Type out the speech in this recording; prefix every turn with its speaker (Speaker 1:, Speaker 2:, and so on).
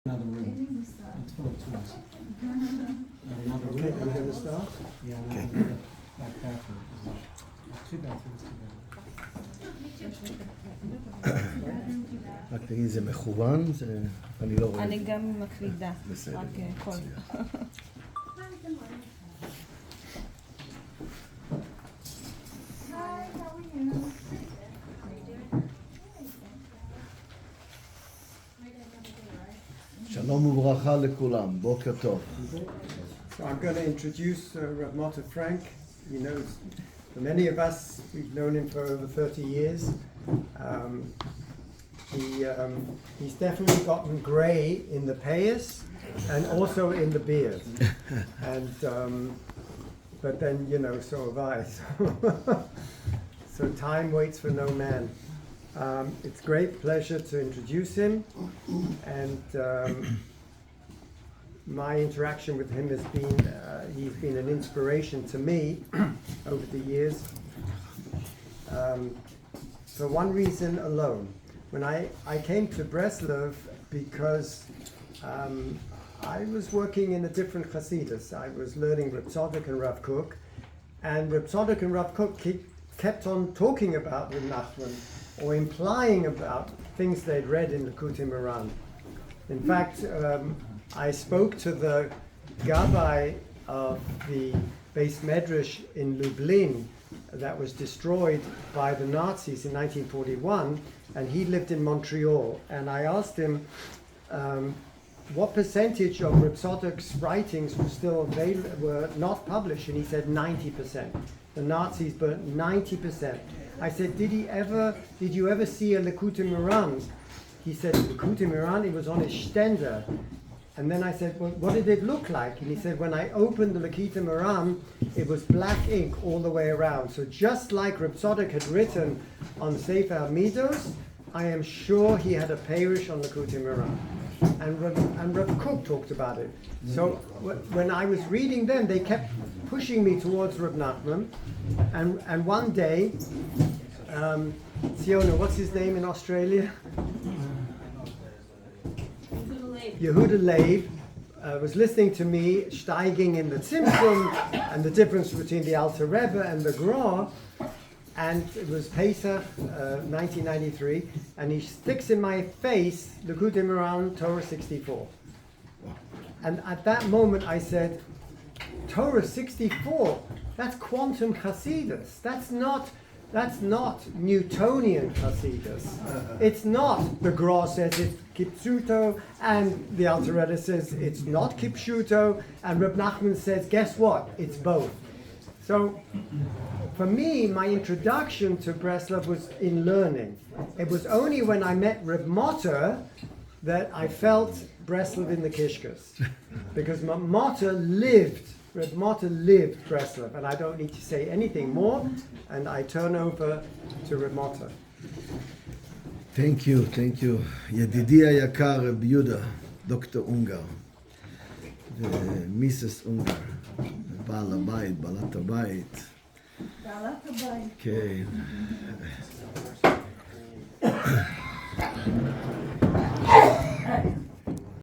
Speaker 1: Another room. It's full of tools. Another room.
Speaker 2: Okay, I'm going to start.
Speaker 1: Yeah,
Speaker 3: Okay.
Speaker 1: like bathroom. Two bathrooms together.
Speaker 3: רק תגיד, זה מכוון? אני לא רואה.
Speaker 4: אני גם מקלידה.
Speaker 3: בסדר.
Speaker 4: רק קול.
Speaker 3: שלום וברכה לכולם, בוקר טוב.
Speaker 2: So I'm going to introduce Rav Mota Frank. You know, for many of us, we've known him for over 30 years. He's definitely gotten grey in the payas and also in the beard. And but then, you know, so have I. So time waits for no man. It's great pleasure to introduce him, and my interaction with him has been, he's been an inspiration to me over the years. For one reason alone. When I came to Breslov because I was working in a different Hasidus. I was learning Reb Tzadok and Rav Kook, and Reb Tzadok and Rav Kook kept on talking about Reb Nachman, or implying about things they'd read in Likutei Moharan. In fact, I spoke to the Gabbai of the Beis Medrash in Lublin that was destroyed by the Nazis in 1941, and he lived in Montreal. And I asked him what percentage of Reb Tzadok's writings were still available, were not published, and he said 90%. The Nazis burnt 90%. I said, did you ever see a Likutei Moharan? He said, Likutei Moharan, it was on his stender. And then I said, well, what did it look like? And he said, when I opened the Likutei Moharan, it was black ink all the way around. So just like Reb Tzadok had written on Sefer Midos, I am sure he had a parish on Likutei Moharan. And Reb Kook talked about it. So when I was reading them, they kept pushing me towards Reb Nachman. And one day, Siona, what's his name in Australia? Yehuda Leib was listening to me steiging in the Tzimtzum and the difference between the Alter Rebbe and the Gra, and it was Pesach 1993, and he sticks in my face Likutei Moharan Torah 64. And at that moment I said, Torah 64, that's quantum Hasidus. That's not Newtonian Hasidus. It's not, the Gra says it's Kipshuto, and the Alter Rebbe says it's not Kipshuto, and Reb Nachman says, guess what? It's both. So, for me, my introduction to Breslov was in learning. It was only when I met Reb Mota that I felt Breslov in the Kishkas. Because Reb Mota lived Breslov, and I don't need to say anything more, and I turn over to Reb Mota.
Speaker 3: Thank you. ידידי היקר רב יהודה, דוקטור אונגר, ומיסס אונגר, בעל הבית, בעלת הבית.
Speaker 4: בעלת הבית.
Speaker 3: כן.